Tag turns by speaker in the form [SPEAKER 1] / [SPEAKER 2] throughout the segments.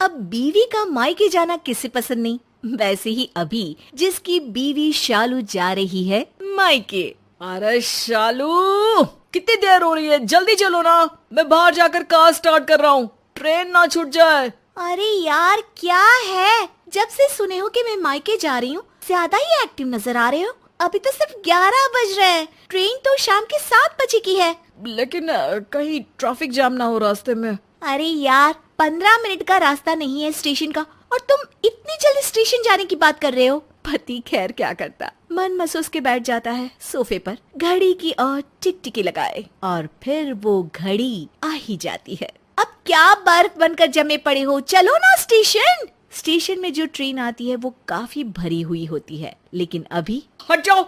[SPEAKER 1] अब बीवी का मायके जाना किसे पसंद नहीं। वैसे ही अभी जिसकी बीवी शालू जा रही है मायके।
[SPEAKER 2] अरे शालू, कितनी देर हो रही है, जल्दी चलो ना, मैं बाहर जाकर कार स्टार्ट कर रहा हूँ, ट्रेन ना छूट जाए।
[SPEAKER 1] अरे यार क्या है, जब से सुने हो कि मैं मायके जा रही हूँ ज्यादा ही एक्टिव नजर आ रहे हो। अभी तो सिर्फ 11 बज रहे हैं, ट्रेन तो शाम के 7 बजे की है।
[SPEAKER 2] लेकिन कहीं ट्रैफिक जाम ना हो रास्ते में।
[SPEAKER 1] अरे यार 15 मिनट का रास्ता नहीं है स्टेशन का, और तुम इतनी जल्दी स्टेशन जाने की बात कर रहे हो। पति खैर क्या करता, मन महसूस के बैठ जाता है सोफे पर, घड़ी की ओर टिकटिकी लगाए, और फिर वो घड़ी आ ही जाती है। अब क्या बर्फ बनकर जमे पड़े हो, चलो ना स्टेशन। स्टेशन में जो ट्रेन आती है वो काफी भरी हुई होती है, लेकिन अभी
[SPEAKER 2] हट जाओ,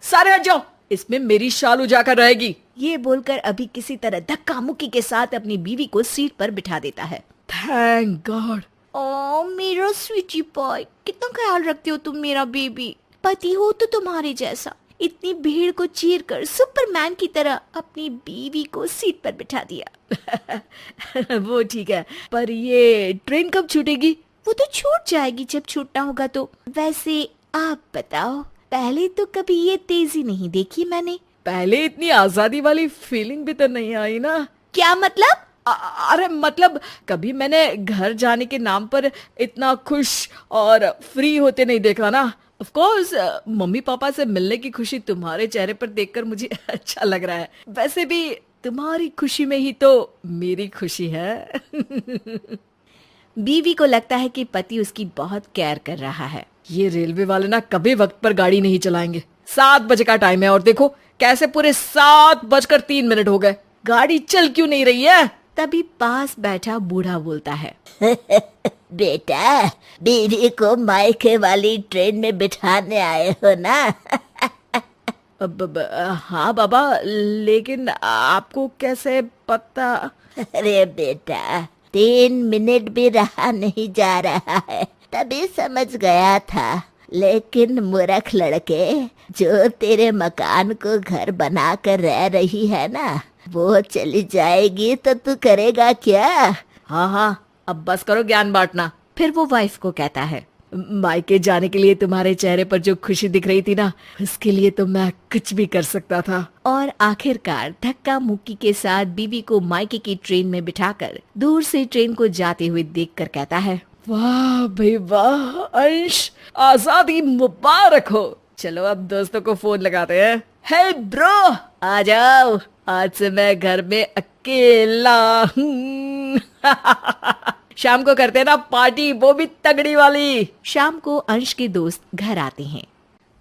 [SPEAKER 2] सारे हट जाओ, इसमें मेरी शालू जाकर रहेगी।
[SPEAKER 1] ये बोलकर अभी किसी तरह धक्का मुक्की के साथ अपनी बीवी को सीट पर बिठा देता है।
[SPEAKER 2] Thank God.
[SPEAKER 1] ओ मेरा स्वीटी बॉय, कितना ख्याल रखते हो तुम मेरा बेबी। पति हो तो तुम्हारे जैसा, इतनी भीड़ को चीर कर सुपरमैन की तरह अपनी बीवी को सीट पर बिठा दिया।
[SPEAKER 2] वो ठीक है, पर ये ट्रेन कब छूटेगी?
[SPEAKER 1] वो तो छूट जाएगी जब छूटना होगा तो। वैसे आप बताओ, पहले तो कभी ये तेजी नहीं देखी मैंने।
[SPEAKER 2] पहले इतनी आजादी वाली फीलिंग भी तो नहीं आई ना।
[SPEAKER 1] क्या मतलब?
[SPEAKER 2] अरे मतलब कभी मैंने घर जाने के नाम पर इतना खुश और फ्री होते नहीं देखा ना। ऑफ कोर्स मम्मी पापा से मिलने की खुशी तुम्हारे चेहरे पर देखकर मुझे अच्छा लग रहा है। वैसे भी तुम्हारी खुशी में ही तो मेरी खुशी है।
[SPEAKER 1] बीवी को लगता है कि पति उसकी बहुत केयर कर रहा है।
[SPEAKER 2] ये रेलवे वाले ना कभी वक्त पर गाड़ी नहीं चलाएंगे। 7 बजे का टाइम है और देखो कैसे पूरे 7:03 हो गए, गाड़ी चल क्यों नहीं रही है?
[SPEAKER 1] तभी पास बैठा बूढ़ा बोलता है।
[SPEAKER 3] बेटा, बीवी को मायके वाली ट्रेन में बिठाने आए हो ना?
[SPEAKER 2] हाँ बाबा, लेकिन आपको कैसे पता?
[SPEAKER 3] अरे बेटा, 3 मिनट भी रहा नहीं जा रहा है, तभी समझ गया था। लेकिन मूर्ख लड़के, जो तेरे मकान को घर बना कर रह रही है ना, वो चली जाएगी तो तू करेगा क्या?
[SPEAKER 2] हाँ, अब बस करो ज्ञान बांटना।
[SPEAKER 1] फिर वो वाइफ को कहता है,
[SPEAKER 2] मायके जाने के लिए तुम्हारे चेहरे पर जो खुशी दिख रही थी ना, उसके लिए तो मैं कुछ भी कर सकता था।
[SPEAKER 1] और आखिरकार धक्का मुक्की के साथ बीवी को मायके की ट्रेन में बिठाकर दूर से ट्रेन को जाते हुए देखकर कहता है,
[SPEAKER 2] वाह भाई वाह अंश, आजादी मुबारक हो। चलो अब दोस्तों को फोन लगाते हैं। हे ब्रो, आ जाओ, आज से मैं घर में अकेला हूँ। शाम को करते हैं ना पार्टी, वो भी तगड़ी वाली।
[SPEAKER 1] शाम को अंश के दोस्त घर आते हैं।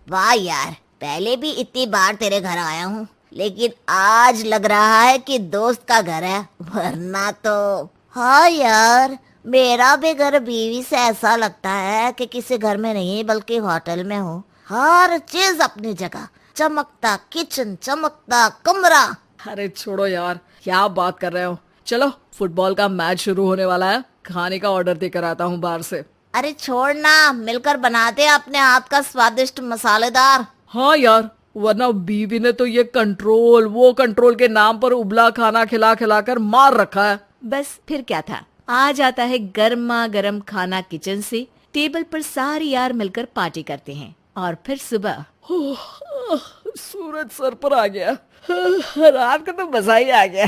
[SPEAKER 3] वाह यार, पहले भी इतनी बार तेरे घर आया हूँ, लेकिन आज लग रहा है कि दोस्त का घर है, वरना तो। हाँ यार, मेरा भी घर बीवी से ऐसा लगता है कि किसी घर में नहीं बल्कि होटल में हूँ। हर चीज अपनी जगह, चमकता किचन, चमकता कमरा।
[SPEAKER 2] अरे छोड़ो यार, क्या बात कर रहे हो। चलो फुटबॉल का मैच शुरू होने वाला है, खाने का ऑर्डर देकर आता हूँ बाहर से।
[SPEAKER 3] अरे छोड़ना, मिलकर बनाते अपने हाथ का स्वादिष्ट मसालेदार।
[SPEAKER 2] हाँ यार, वरना बीवी ने तो ये कंट्रोल वो कंट्रोल के नाम पर उबला खाना खिला खिला कर मार रखा है।
[SPEAKER 1] बस फिर क्या था, आ जाता है गर्मा गर्म खाना किचन से, टेबल पर सारे यार मिलकर पार्टी करते हैं। और फिर सुबह
[SPEAKER 2] सूरज सर पर आ गया, रात का तो मजा ही आ गया।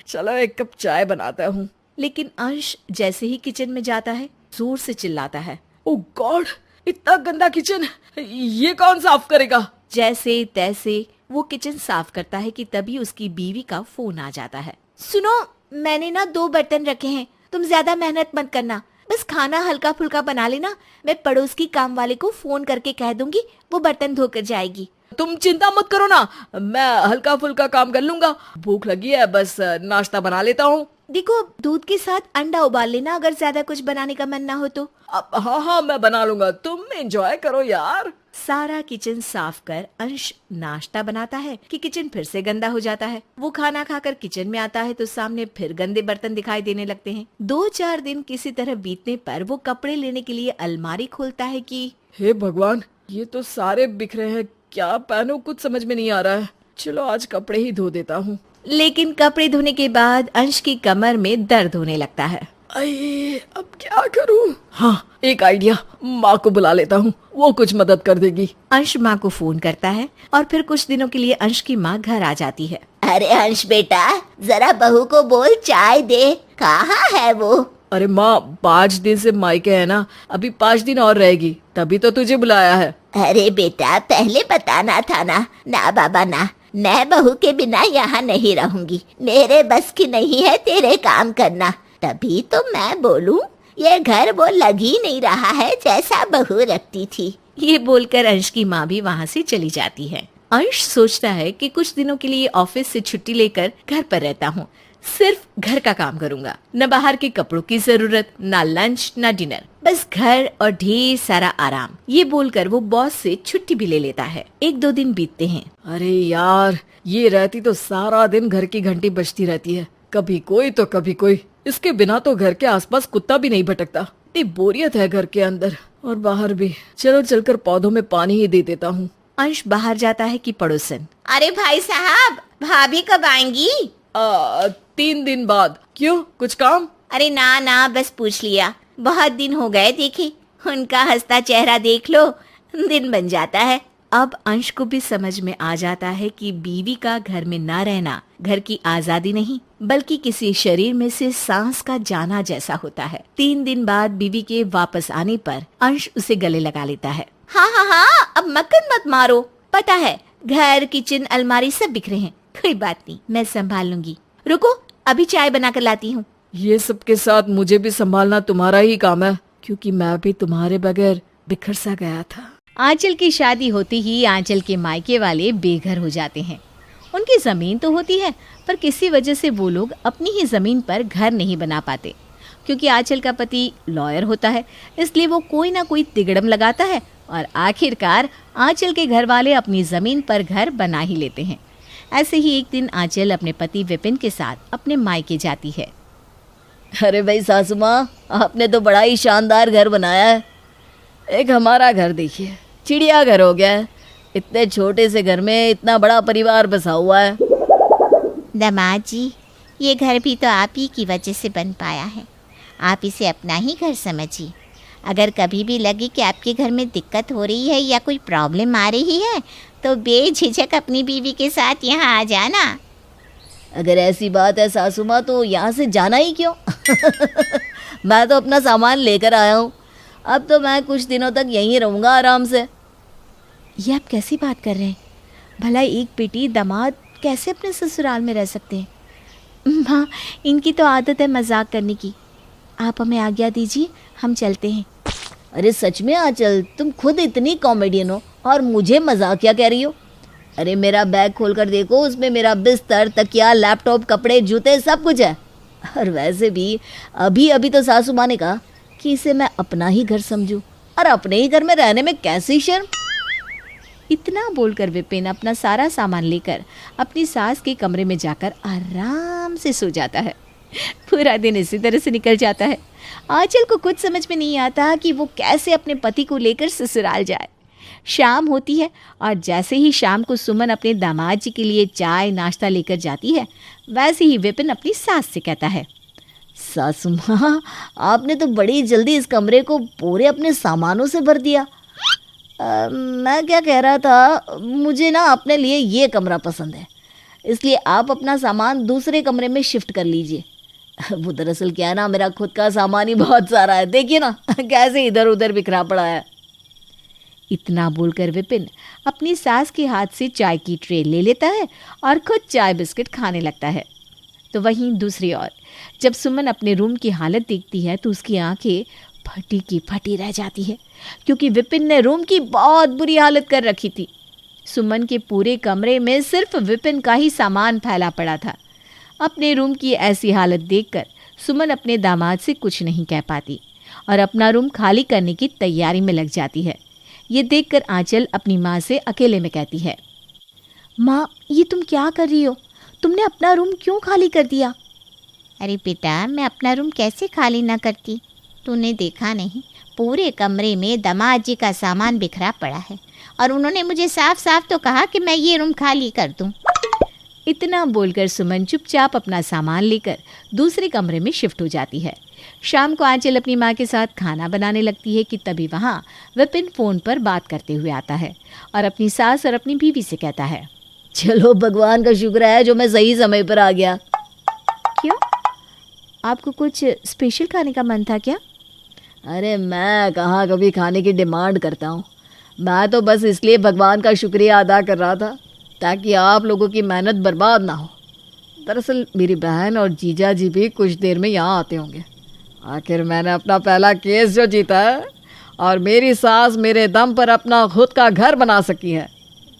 [SPEAKER 2] चलो एक कप चाय बनाता हूँ।
[SPEAKER 1] लेकिन अंश जैसे ही किचन में जाता है जोर से चिल्लाता है,
[SPEAKER 2] ओह गॉड, इतना गंदा किचन, ये कौन साफ करेगा?
[SPEAKER 1] जैसे तैसे वो किचन साफ करता है कि तभी उसकी बीवी का फोन आ जाता है। सुनो, मैंने ना 2 बर्तन रखे हैं, तुम ज्यादा मेहनत मत करना, बस खाना हल्का फुल्का बना लेना। मैं पड़ोस की काम वाले को फोन करके कह दूंगी, वो बर्तन धोकर जाएगी।
[SPEAKER 2] तुम चिंता मत करो ना, मैं हल्का फुल्का काम कर लूंगा। भूख लगी है, बस नाश्ता बना लेता हूँ।
[SPEAKER 1] देखो, दूध के साथ अंडा उबाल लेना अगर ज्यादा कुछ बनाने का मन ना हो तो।
[SPEAKER 2] हाँ मैं बना लूंगा, तुम एंजॉय करो यार।
[SPEAKER 1] सारा किचन साफ कर अंश नाश्ता बनाता है कि किचन फिर से गंदा हो जाता है। वो खाना खाकर किचन में आता है तो सामने फिर गंदे बर्तन दिखाई देने लगते हैं। 2-4 दिन किसी तरह बीतने पर वो कपड़े लेने के लिए अलमारी खोलता है कि
[SPEAKER 2] हे भगवान, ये तो सारे बिखरे हैं, क्या पहनूं कुछ समझ में नहीं आ रहा है। चलो आज कपड़े ही धो देता हूँ।
[SPEAKER 1] लेकिन कपड़े धोने के बाद अंश की कमर में दर्द होने लगता है।
[SPEAKER 2] अरे अब क्या करूं? हाँ, एक आइडिया, माँ को बुला लेता हूँ, वो कुछ मदद कर देगी।
[SPEAKER 1] अंश माँ को फोन करता है और फिर कुछ दिनों के लिए अंश की माँ घर आ जाती है।
[SPEAKER 3] अरे अंश बेटा, जरा बहू को बोल चाय दे। कहाँ है वो?
[SPEAKER 2] अरे माँ, 5 दिन से मायके है ना, अभी 5 दिन और रहेगी, तभी तो तुझे बुलाया है।
[SPEAKER 3] अरे बेटा, पहले बताना था ना। ना बाबा ना, मैं बहू के बिना यहाँ नहीं रहूंगी। मेरे बस की नहीं है तेरे काम करना। तभी तो मैं बोलूं, ये घर वो लग ही नहीं रहा है जैसा बहू रखती थी।
[SPEAKER 1] ये बोलकर अंश की माँ भी वहाँ से चली जाती है। अंश सोचता है कि कुछ दिनों के लिए ऑफिस से छुट्टी लेकर घर पर रहता हूँ, सिर्फ घर का काम करूंगा, न बाहर के कपड़ों की जरूरत, न लंच न डिनर, बस घर और ढेर सारा आराम। ये बोलकर वो बॉस से छुट्टी भी ले लेता है। 1-2 दिन बीतते हैं।
[SPEAKER 2] अरे यार, ये रहती तो सारा दिन घर की घंटी बजती रहती है, कभी कोई तो कभी कोई। इसके बिना तो घर के आसपास कुत्ता भी नहीं भटकता। इतनी बोरियत है घर के अंदर और बाहर भी। चलो चलकर पौधों में पानी ही दे देता हूँ।
[SPEAKER 1] अंश बाहर जाता है कि पड़ोसन,
[SPEAKER 3] अरे भाई साहब, भाभी कब आएंगी?
[SPEAKER 2] 3 दिन बाद। क्यों, कुछ काम?
[SPEAKER 3] अरे ना ना, बस पूछ लिया। बहुत दिन हो गए देखे, उनका हंसता चेहरा देख लो, दिन बन जाता है।
[SPEAKER 1] अब अंश को भी समझ में आ जाता है कि बीवी का घर में न रहना घर की आजादी नहीं, बल्कि किसी शरीर में से सांस का जाना जैसा होता है। 3 दिन बाद बीवी के वापस आने पर अंश उसे गले लगा लेता है।
[SPEAKER 3] हाँ हाँ हाँ, अब मक्खन मत मारो। पता है, घर, किचन, अलमारी सब बिखरे हैं। कोई बात नहीं, मैं संभाल लूंगी। रुको, अभी चाय बना कर लाती हूँ।
[SPEAKER 2] ये सब के साथ मुझे भी संभालना तुम्हारा ही काम है, क्योंकि मैं भी तुम्हारे बगैर बिखर सा गया था।
[SPEAKER 1] आंचल की शादी होती ही आंचल के मायके वाले बेघर हो जाते हैं। उनकी जमीन तो होती है, पर किसी वजह से वो लोग अपनी ही जमीन पर घर नहीं बना पाते। क्योंकि आंचल का पति लॉयर होता है, इसलिए वो कोई ना कोई तिगड़म लगाता है और आखिरकार आंचल के घर वाले अपनी जमीन पर घर बना ही लेते हैं। ऐसे ही एक दिन आंचल अपने पति विपिन के साथ अपने मायके जाती है।
[SPEAKER 2] अरे भाई सासू माँ, आपने तो बड़ा ही शानदार घर बनाया है। एक हमारा घर देखिए, चिड़िया घर हो गया है। इतने छोटे से घर में इतना बड़ा परिवार बसा हुआ है।
[SPEAKER 3] दामाद जी, ये घर भी तो आप ही की वजह से बन पाया है। आप इसे अपना ही घर समझिए। अगर कभी भी लगे कि आपके घर में दिक्कत हो रही है या कोई प्रॉब्लम आ रही है, तो बेझिझक अपनी बीवी के साथ यहाँ आ जाना।
[SPEAKER 2] अगर ऐसी बात है सासू माँ, तो यहाँ से जाना ही क्यों? मैं तो अपना सामान लेकर आया हूँ। अब तो मैं कुछ दिनों तक यहीं रहूँगा आराम से।
[SPEAKER 1] ये आप कैसी बात कर रहे हैं? भला एक बेटी दामाद कैसे अपने ससुराल में रह सकते हैं? माँ, इनकी तो आदत है मजाक करने की। आप हमें आज्ञा दीजिए, हम चलते हैं।
[SPEAKER 2] अरे सच में आंचल, तुम खुद इतनी कॉमेडियन हो और मुझे मजाकिया कह रही हो? अरे मेरा बैग खोल कर देखो, उसमें मेरा बिस्तर, तकिया, लैपटॉप, कपड़े, जूते सब कुछ है। और वैसे भी अभी अभी तो सासू माँ ने कहा कि इसे मैं अपना ही घर समझूं, और अपने ही घर में रहने में कैसी शर्म।
[SPEAKER 1] इतना बोलकर विपिन अपना सारा सामान लेकर अपनी सास के कमरे में जाकर आराम से सो जाता है। पूरा दिन इसी तरह से निकल जाता है। आंचल को कुछ समझ में नहीं आता कि वो कैसे अपने पति को लेकर ससुराल जाए। शाम होती है और जैसे ही शाम को सुमन अपने दामाद जी के लिए चाय नाश्ता लेकर जाती है, वैसे ही विपिन अपनी सास से कहता है,
[SPEAKER 2] सासू माँ, आपने तो बड़ी जल्दी इस कमरे को पूरे अपने सामानों से भर दिया। मैं क्या कह रहा था, मुझे ना अपने लिए ये कमरा पसंद है, इसलिए आप अपना सामान दूसरे कमरे में शिफ्ट कर लीजिए। वो दरअसल क्या है ना, मेरा खुद का सामान ही बहुत सारा है, देखिए ना कैसे इधर उधर बिखरा पड़ा है।
[SPEAKER 1] इतना बोलकर विपिन अपनी सास के हाथ से चाय की ट्रे ले लेता है और खुद चाय बिस्किट खाने लगता है। तो वहीं दूसरी ओर जब सुमन अपने रूम की हालत देखती है तो उसकी आंखें फटी की फटी रह जाती है, क्योंकि विपिन ने रूम की बहुत बुरी हालत कर रखी थी। सुमन के पूरे कमरे में सिर्फ विपिन का ही सामान फैला पड़ा था। अपने रूम की ऐसी हालत देखकर सुमन अपने दामाद से कुछ नहीं कह पाती और अपना रूम खाली करने की तैयारी में लग जाती है। ये देखकर आंचल अपनी माँ से अकेले में कहती है, माँ, ये तुम क्या कर रही हो? तुमने अपना रूम क्यों खाली कर दिया?
[SPEAKER 3] अरे बेटा, मैं अपना रूम कैसे खाली ना करती? तूने देखा नहीं, पूरे कमरे में दामाद जी का सामान बिखरा पड़ा है और उन्होंने मुझे साफ साफ तो कहा कि मैं ये रूम खाली कर दूं।
[SPEAKER 1] इतना बोलकर सुमन चुपचाप अपना सामान लेकर दूसरे कमरे में शिफ्ट हो जाती है।
[SPEAKER 4] शाम को आंचल अपनी माँ के साथ खाना बनाने लगती है कि तभी वहाँ विपिन फ़ोन पर बात करते हुए आता है और अपनी सास और अपनी बीवी से कहता है,
[SPEAKER 2] चलो भगवान का शुक्र है जो मैं सही समय पर आ गया।
[SPEAKER 4] क्यों, आपको कुछ स्पेशल खाने का मन था क्या?
[SPEAKER 2] अरे मैं कहाँ कभी खाने की डिमांड करता हूँ, मैं तो बस इसलिए भगवान का शुक्रिया अदा कर रहा था ताकि आप लोगों की मेहनत बर्बाद ना हो। दरअसल मेरी बहन और जीजा जी भी कुछ देर में यहाँ आते होंगे। आखिर मैंने अपना पहला केस जो जीता है और मेरी सास मेरे दम पर अपना खुद का घर बना सकी है,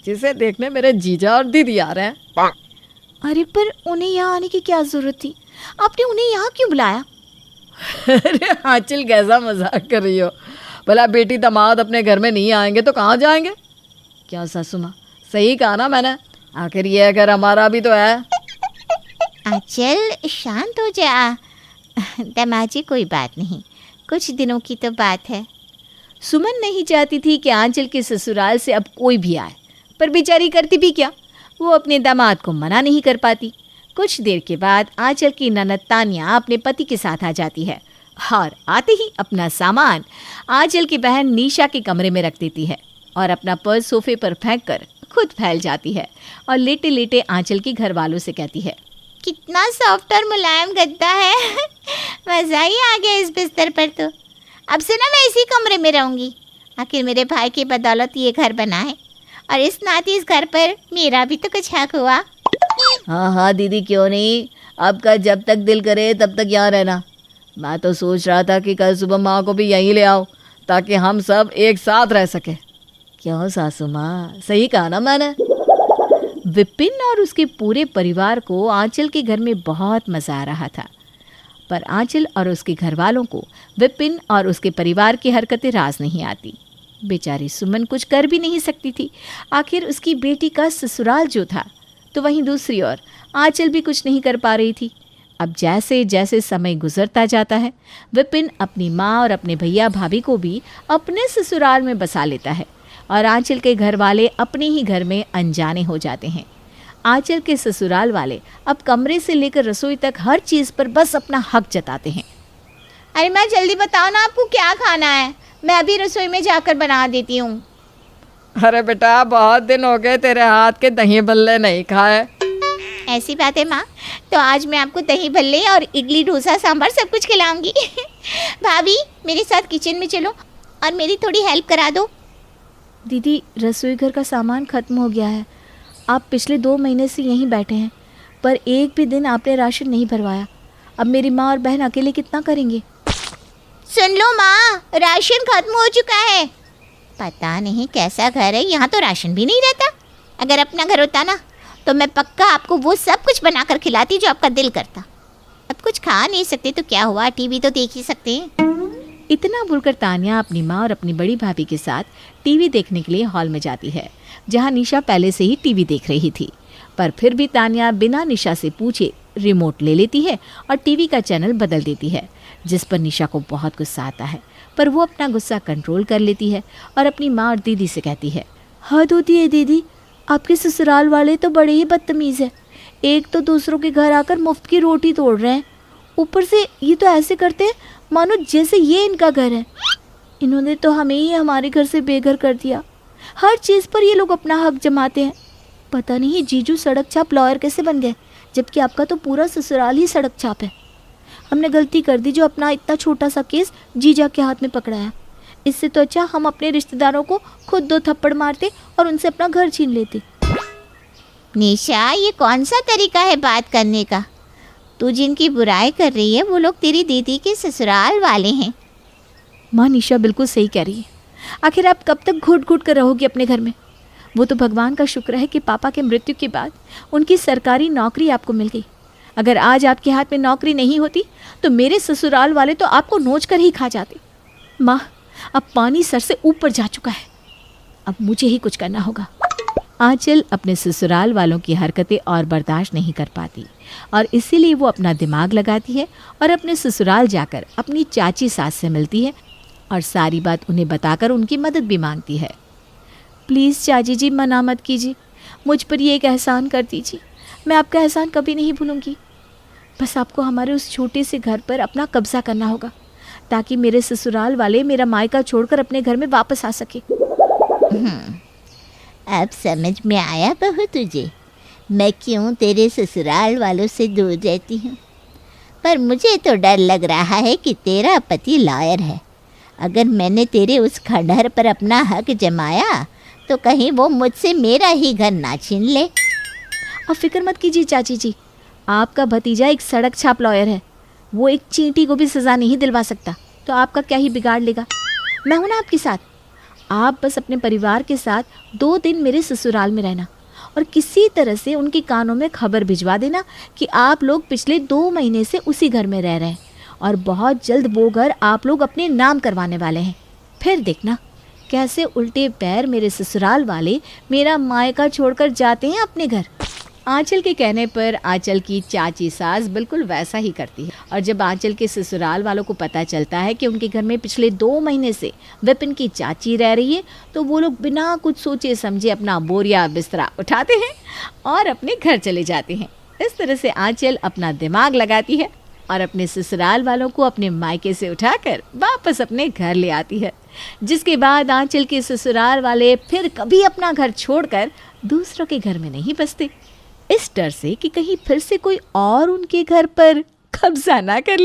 [SPEAKER 2] जिसे देखने मेरे जीजा और दीदी आ रहे हैं।
[SPEAKER 1] अरे पर उन्हें यहाँ आने की क्या जरूरत थी? आपने उन्हें यहाँ क्यों बुलाया?
[SPEAKER 2] अरे आंचल कैसा मजाक कर रही हो? भला बेटी दामाद अपने घर में नहीं आएंगे तो कहाँ जाएंगे? क्या सासू माँ, सही कहा ना मैंने? आखिर ये घर हमारा भी तो है।
[SPEAKER 3] आंचल शांत हो जा दामाजी, कोई बात नहीं, कुछ दिनों की तो बात है।
[SPEAKER 4] सुमन नहीं चाहती थी कि आंचल के ससुराल से अब कोई भी आए, पर बेचारी करती भी क्या, वो अपने दामाद को मना नहीं कर पाती। कुछ देर के बाद आंचल की ननद तानिया अपने पति के साथ आ जाती है और आते ही अपना सामान आंचल की बहन निशा के कमरे में रख देती है और अपना पर्स सोफे पर फेंक कर खुद फैल जाती है और लेटे लेटे आंचल के घर वालों से कहती है,
[SPEAKER 3] कितना सॉफ्ट और मुलायम गद्दा है मज़ा ही आ गया इस बिस्तर पर। तो अब से ना मैं इसी कमरे में रहूँगी। आखिर मेरे भाई की बदौलत ये घर बना है और इस नाते इस घर पर मेरा भी तो कुछ हक हुआ।
[SPEAKER 2] हाँ हाँ दीदी, क्यों नहीं, आपका जब तक दिल करे तब तक यहाँ रहना। मैं तो सोच रहा था कि कल सुबह माँ को भी यहीं ले आओ ताकि हम सब एक साथ रह सके। क्यों सासू माँ, सही कहा ना मैंने?
[SPEAKER 4] विपिन और उसके पूरे परिवार को आंचल के घर में बहुत मज़ा आ रहा था, पर आंचल और उसके घर वालों को विपिन और उसके परिवार की हरकतें रास नहीं आती। बेचारी सुमन कुछ कर भी नहीं सकती थी, आखिर उसकी बेटी का ससुराल जो था। तो वहीं दूसरी ओर आंचल भी कुछ नहीं कर पा रही थी। अब जैसे जैसे समय गुजरता जाता है, विपिन अपनी माँ और अपने भैया भाभी को भी अपने ससुराल में बसा लेता है और आंचल के घर वाले अपने ही घर में अनजाने हो जाते हैं। आंचल के ससुराल वाले अब कमरे से लेकर रसोई तक हर चीज़ पर बस अपना हक जताते हैं।
[SPEAKER 3] अरे माँ जल्दी बताओ ना आपको क्या खाना है, मैं अभी रसोई में जाकर बना देती हूँ।
[SPEAKER 2] अरे बेटा, बहुत दिन हो गए तेरे हाथ के दही बल्ले नहीं खाए।
[SPEAKER 3] ऐसी बात है माँ, तो आज मैं आपको दही भल्ले और इडली डोसा सांभर सब कुछ खिलाऊंगी भाभी मेरे साथ किचन में चलो और मेरी थोड़ी हेल्प करा दो।
[SPEAKER 1] दीदी, रसोई घर का सामान खत्म हो गया है। आप पिछले 2 महीने से यहीं बैठे हैं, पर एक भी दिन आपने राशन नहीं भरवाया। अब मेरी माँ और बहन अकेले कितना करेंगे?
[SPEAKER 3] सुन लो माँ, राशन खत्म हो चुका है। पता नहीं कैसा घर है, यहाँ तो राशन भी नहीं रहता। अगर अपना घर होता ना तो मैं पक्का आपको वो सब कुछ बनाकर खिलाती जो आपका दिल करता। अब कुछ खा नहीं सकते तो क्या हुआ, टीवी तो देख ही सकते हैं।
[SPEAKER 4] इतना बोलकर तानिया अपनी माँ और अपनी बड़ी भाभी के साथ टीवी देखने के लिए हॉल में जाती है, जहाँ निशा पहले से ही टीवी देख रही थी। पर फिर भी तानिया बिना निशा से पूछे रिमोट ले लेती है और टीवी का चैनल बदल देती है, जिस पर निशा को बहुत गुस्सा आता है। पर वो अपना गुस्सा कंट्रोल कर लेती है और अपनी माँ और दीदी से कहती है,
[SPEAKER 1] हद होती है दीदी, आपके ससुराल वाले तो बड़े ही बदतमीज़ है। एक तो दूसरों के घर आकर मुफ्त की रोटी तोड़ रहे हैं, ऊपर से ये तो ऐसे करते हैं मानो जैसे ये इनका घर है। इन्होंने तो हमें ही हमारे घर से बेघर कर दिया। हर चीज़ पर ये लोग अपना हक जमाते हैं। पता नहीं जीजू सड़क छाप लॉयर कैसे बन गए, जबकि आपका तो पूरा ससुराल ही सड़क छाप है। हमने गलती कर दी जो अपना इतना छोटा सा केस जीजा के हाथ में पकड़ाया। इससे तो अच्छा हम अपने रिश्तेदारों को खुद 2 थप्पड़ मारते और उनसे अपना घर छीन लेते।
[SPEAKER 3] निशा, ये कौन सा तरीका है बात करने का? तू जिनकी बुराई कर रही है वो लोग तेरी दीदी के ससुराल वाले हैं।
[SPEAKER 1] माँ, निशा बिल्कुल सही कह रही है। आखिर आप कब तक घुट घुट कर रहोगी अपने घर में? वो तो भगवान का शुक्र है कि पापा के मृत्यु के बाद उनकी सरकारी नौकरी आपको मिल गई। अगर आज आपके हाथ में नौकरी नहीं होती तो मेरे ससुराल वाले तो आपको नोच कर ही खा जाते। माँ, अब पानी सर से ऊपर जा चुका है, अब मुझे ही कुछ करना होगा।
[SPEAKER 4] आंचल अपने ससुराल वालों की हरकतें और बर्दाश्त नहीं कर पाती और इसीलिए वो अपना दिमाग लगाती है और अपने ससुराल जाकर अपनी चाची सास से मिलती है और सारी बात उन्हें बताकर उनकी मदद भी मांगती है।
[SPEAKER 1] प्लीज़ चाची जी, मना मत कीजिए, मुझ पर ये एक एहसान कर दीजिए। मैं आपका एहसान कभी नहीं भूलूंगी। बस आपको हमारे उस छोटे से घर पर अपना कब्जा करना होगा, ताकि मेरे ससुराल वाले मेरा मायका छोड़कर अपने घर में वापस आ सके।
[SPEAKER 3] अब समझ में आया बहू तुझे, मैं क्यों तेरे ससुराल वालों से दूर रहती हूँ। पर मुझे तो डर लग रहा है कि तेरा पति लॉयर है। अगर मैंने तेरे उस खंडहर पर अपना हक जमाया तो कहीं वो मुझसे मेरा ही घर ना छीन ले।
[SPEAKER 1] अब फिक्र मत कीजिए चाची जी, आपका भतीजा एक सड़क छाप लॉयर है, वो एक चींटी को भी सज़ा नहीं दिलवा सकता, तो आपका क्या ही बिगाड़ लेगा। मैं हूं ना आपके साथ। आप बस अपने परिवार के साथ 2 दिन मेरे ससुराल में रहना और किसी तरह से उनके कानों में खबर भिजवा देना कि आप लोग पिछले 2 महीने से उसी घर में रह रहे हैं और बहुत जल्द वो घर आप लोग अपने नाम करवाने वाले हैं। फिर देखना कैसे उल्टे पैर मेरे ससुराल वाले मेरा मायका छोड़कर जाते हैं अपने घर।
[SPEAKER 4] आंचल के कहने पर आंचल की चाची सास बिल्कुल वैसा ही करती है। और जब आंचल के ससुराल वालों को पता चलता है कि उनके घर में पिछले 2 महीने से विपिन की चाची रह रही है, तो वो लोग बिना कुछ सोचे समझे अपना बोरिया बिस्तरा उठाते हैं और अपने घर चले जाते हैं। इस तरह से आंचल अपना दिमाग लगाती है और अपने ससुराल वालों को अपने मायके से उठाकर वापस अपने घर ले आती है, जिसके बाद आंचल के ससुराल वाले फिर कभी अपना घर छोड़कर दूसरों के घर में नहीं बसते, इस डर से कि कहीं फिर से कोई और उनके घर पर कब्जा ना कर ले।